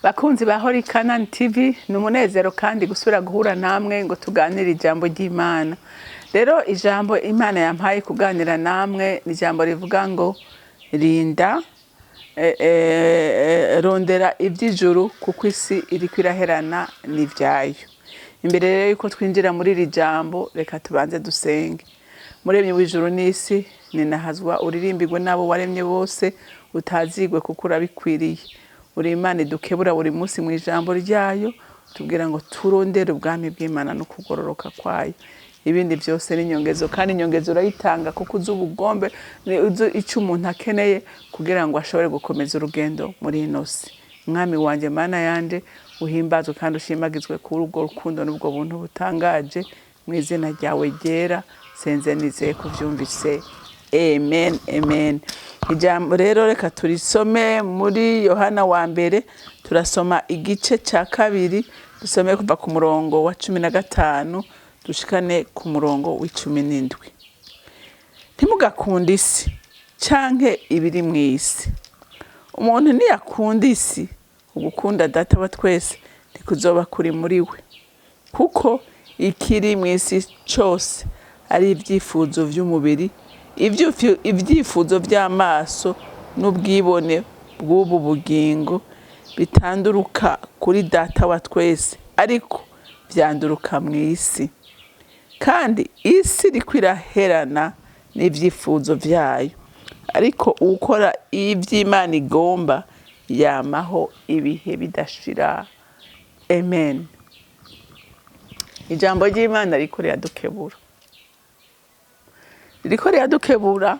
Bakunzi ba Holy Canaan TV numunezero kandi gusubira guhura namwe ngo tuganire ijambo ry'Imana. Rero ijambo Imana yampaye kuganira namwe ni ijambo rivuga ngo rinda rondera iby'ijuru kuko isi iri kwiraherana n'ivyayo. Imbere rero yuko twinjira muri iri jambo reka tubanze dusenge. Muremye w'ijuru n'isi ninahazwa uririmbirwe nabo waremye bose utazigwe kuko urabikwiriye. Uri Imana idukebura buri munsi mu ijambo ryayo tubwira ngo turondere ubwami bw'Imana no kugororoka kwayo. Ibindi byose ni nyongezo kandi nyongezo urayitanga kuko uzubugombe icyo umuntu akeneye kugira ngo ashobore gukomeza urugendo muri inosi. Mwami wanje Mana yanje uhimbazwe kandi ushimagizwe kuri ubwo rukundo n'ubwo buntu butangaje mu izina ryawe ryera senze nizeye kuvyumvise. Amen, amen. Ijambo rero reka turisome muri Yohana wa mbere turasoma igice cya kabiri dusome kuva ku murongo wa 15 dushikane ku murongo w'17. Ntimugakunde isi canke ibiri mu isi. Umuntu niyakunda isi ugukunda data wa twese ntikuzoba kuri muri we. Kuko ikiri mu isi cyose ari ibyifuzo vy'umubiri, ibyifuzo by'amaso n'ubwibone bw'ubu bugingo bitanduruka kuri data wa twese ariko byanduruka mu isi. Kandi isi rikwiraherana n'ibyifuzo byayo ariko ukora iby'Imana igomba yamaho ibihe bidashira. Amen. Ijambo ry'Imana riko riradukebura. Riko riradukebura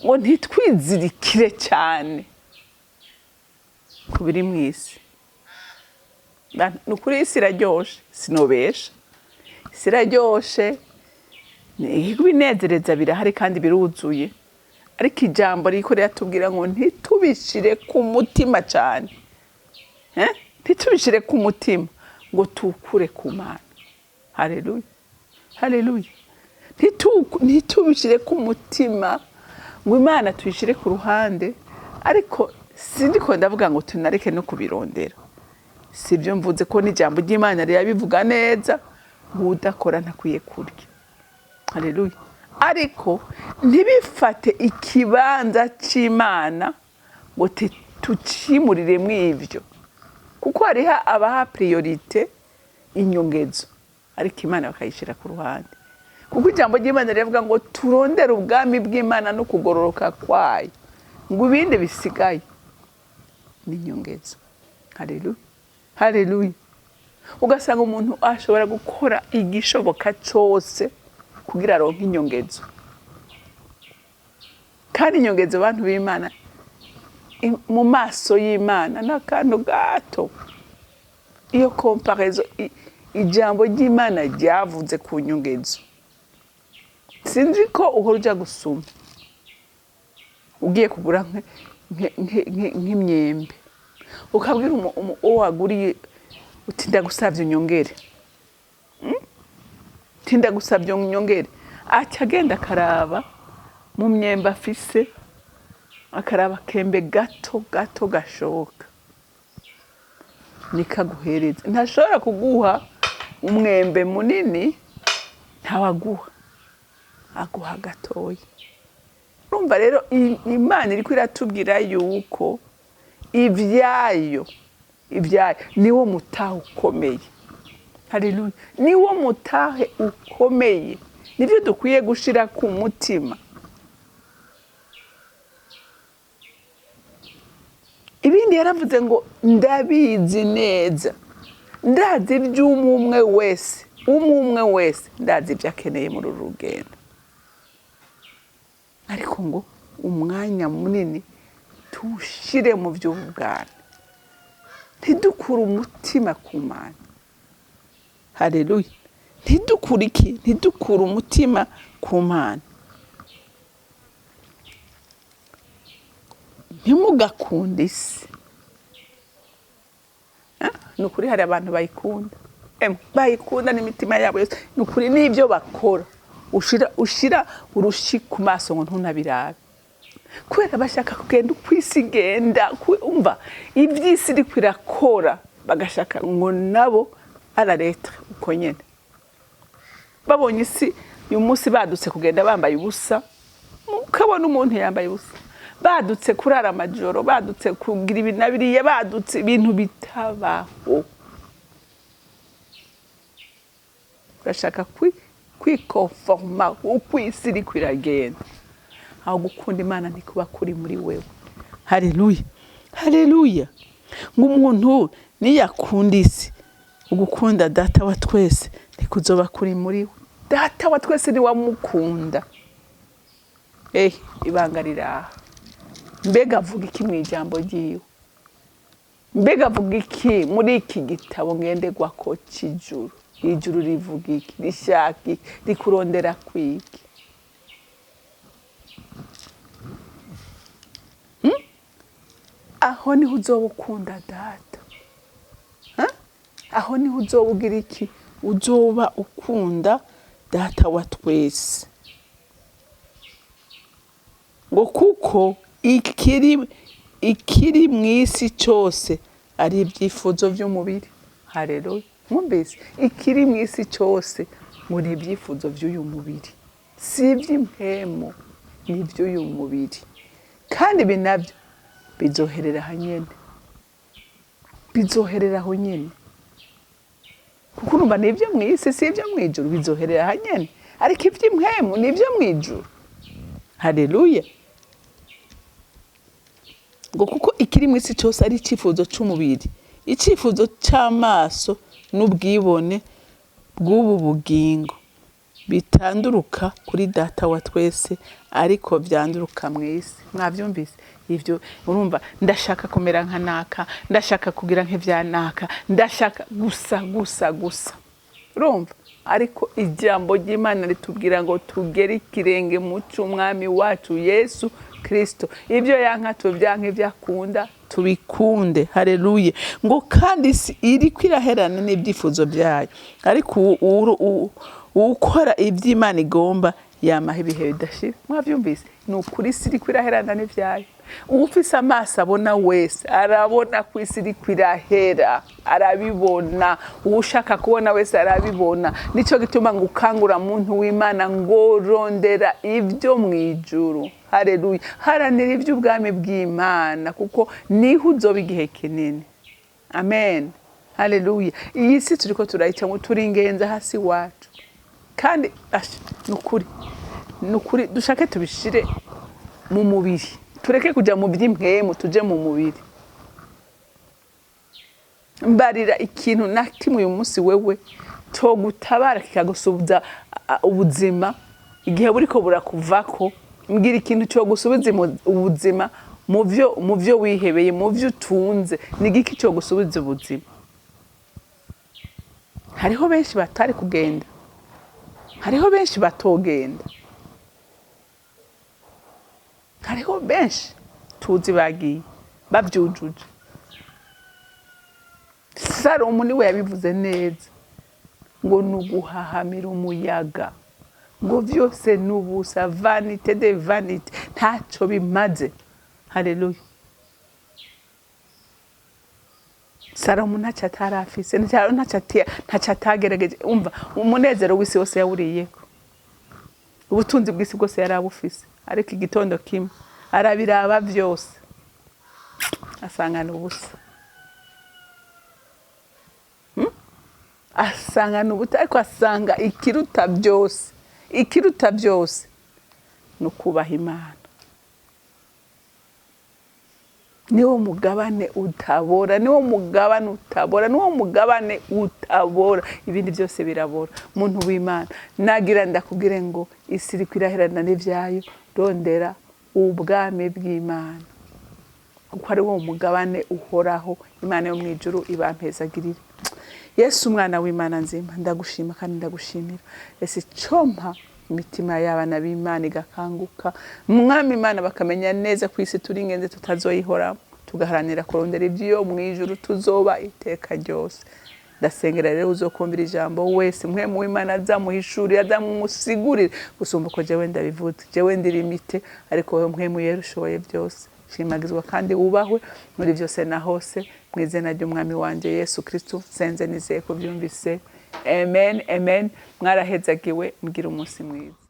ngo ntitwizirikire cyane kubiri mu isi. Nukuri isi iraryoshe sinobesha. Isi iraryoshe ibinezereza birahari kandi biruzuye. Ariko ijambo riko riratubwira ngo ntitubishire ku mutima cyane. Ntitubishire ku mutima ngo tukure ku Mana. Haleluya. Haleluya. Ntitubishire ku mutima ngo Imana tuyishire ku ruhande ariko sindiko ndavuga ngo tunareke no kubirondera. Sibyo mvuze ko n'ijambo ry'Imana rirabivuga neza ngo udakora ntakwiye kurya. Haleluya. Ariko ntibifate ikibanza c'Imana ngo tucimurire mw'ivyo kuko hariha abaha priorite inyongezo ariko Imana bakayishira ku ruhande. Kuko ijambo ry'Imana rivuga ngo turondere ubwami bw'Imana no kugororoka kwayo ngo ibindi bisigaye ni nyongezo. Haleluya. Haleluya. Ugasanga umuntu ashobora gukora igishoboka cyose kugira aronke inyongezo. Kandi inyongezo abantu b'Imana mu maso y'Imana n'akantu gato. Iyo comparaison ijambo ry'Imana ryavuze ku nyongezo. Sinzi ko uhora uja gusuma ugiye kugura nk'imyembe ukabwira uwo waguriye uti ndagusavye unyongere. Tinda gusavye unyongere. Acagenda akaraba mu myembe afise akaraba kembe gato gato gashoka nikaguhereza. Ntashobora kuguha umwembe munini ntawaguha aguha gatoya. Urumva rero Imana iri kwiratubwira yuko ivyayo niwo mutahe ukomeye. Haleluya. Niwo mutahe ukomeye. Nivyo dukwiye gushira ku mutima. Ibindi yaravuze ngo ndabizi neza. Ndazi iby'umwe wese ndazi ibyo akeneye muri uru rugendo. Ariko ngo umwanya munini tushire mu by'ubwana. Ntidukure umutima ku Mana. Haleluya. Ntidukure umutima ku Mana. Ntimugakunde isi. Nukuri hari abantu bayikunda. Bayikunda n'imitima yabo yose. Nukuri n'ibyo bakora. Ushira urushi ku maso ngo ntunabirabe. kubera bashaka kugenda ukwisi genda umva ibyisi iri kwirakora bagashaka ngo nabo arareta uko nyene babonye isi uyu munsi badutse kugenda bambaye ubusa ukabona umuntu yambaye ubusa badutse kurara amajoro badutse kugira ibinabiriye badutse ibintu bitabaho bashaka kwikonforma ukwisi iri kwiragenda aho gukunda Imana ntikuba kuri muri wewe. Haleluya, haleluya. Ng'umuntu niyakunda isi ugukunda data wa twese ntikuzoba kuri muri we. Data wa twese ni wamukunda. Ibanga riraha. Mbega avuga iki mu ijambo ryiwe? Mbega avuga iki muri iki gitabo ngenderwa ko cy'ijuru? Ijuru rivuga iki? Rishaka iki? Rikurondera kwiki? Aho niho uzoba ukunda data. Aho niho uzoba ugira iki? Uzoba ukunda data wa twese. Ngo kuko ikiri mwisi cyose ari ibyifuzo by'umubiri. Haleluya. Mwumvise ikiri mwisi cyose muri ibyifuzo by'uyu mubiri. Si iby'impemo ni iby'uyu mubiri. Kandi binabyo bizoherera hanyene. Bizoherera aho nyene. Kuko urumva ni ibyo mwisi si ibyo mwijuru bizoherera hanyene. Ariko iby'impemo ni ibyo mwijuru. Haleluya. Ngo kuko ikiri mwisi cyose ari icyifuzo cy'umubiri, icyifuzo cy'amaso n'ubwibone bw'ubu bugingo bitanduruka kuri data wa twese ariko byanduruka mwisi. Mwavyumvise ivyo? Urumva ndashaka kumera nka naka, ndashaka kugira nk'ivyanaka, ndashaka gusa. Urumva? Ariko ijambo ry'Imana ritubwira ngo tugere ikirenge mu cy'umwami wacu Yesu Kristo. Ibyo yanka tubyanke byakunda tubikunde. Haleluya. Ngo kandi iri kwiraherana n'ibyifuzo byayo. Ariko ukora iby'Imana igomba yamaha ibihe bidashira. Mwavyumvise? Ni ukuri iri kwiraherana n'ivyayo. Ufise amaso abona wese arabona ko isi iri kwirahera, arabibona. Ushaka kubona wese arabibona. Nico gituma ngo ukangura muntu w'Imana ngo rondera ibyo mwijuru. Haleluya. Haranira iby'ubwami bw'Imana kuko niho uzoba igihe kinini. Amen. Haleluya. Iyi si turiko turayicamo turi ingenza hasi wacu. Kandi nukuri dushake tubishire mu mubiri. Tureke kujya mu by'impemu tuje mu mubiri. Mbarira ikintu na kimwe uyu munsi wewe to gutabara kikagusubiza ubuzima igihe buriko burakuvako. Mbwira ikintu cyo gusubiza ubuzima mu byo wihebeye, mu byo utunze. Ni giki cyo gusubiza ubuzima? Hariho benshi batari kugenda. Hariho benshi batogenda. Hariho benshi tuzi bagiye babyujuje. Salomo niwe yabivuze neza ngo nuguhahamira umuyaga, ngo byose nubusa, vanite de vanite, ntacyo bimaze. Haleluya. Salomo ntacyo atarafise, ntacyo atagerageje. Umva umunezero w'isi wose yawuriyeko, ubutunzi bw'isi bwose yarabufise. Ariko igitondo kimwe arabiraba byose asangana ubusa. Asangana ubuta, ariko asanga ikiruta byose no kubaha Imana. Niwo mugabane utabora, ibindi byose birabora. Muntu w'Imana nagira ndakubwire ngo isi iri kwiraherana n'ivyayo, rondera ubwami bw'Imana kuko ari wo mugabane uhoraho. Imana yo mwijuru ibampezagirire. Yesu umwana w'Imana nzima, ndagushima kandi ndagushimira. Ese compa imitima y'abana b'Imana igakanguka, Mwami Imana bakamenya neza ku isi turi ingenzi tutazoyihoramo, tugaharanira kurondera ibyo mwijuru tuzoba iteka ryose. ndasengera rero uzokumvira ijambo wese mpwemu w'Imana azamuhishurira azamusigurire gusumba uko jewe ndabivuze. Jewe ndi limite ariko wewe mpwemu yera ushoboye byose. Shimagizwa kandi wubahwe muri byose na hose mu izina ry'umwami wanje Yesu Kristo senze nizeye ko byumvise. Amen, amen. Mwarahezagiwe, mugira umunsi mwiza.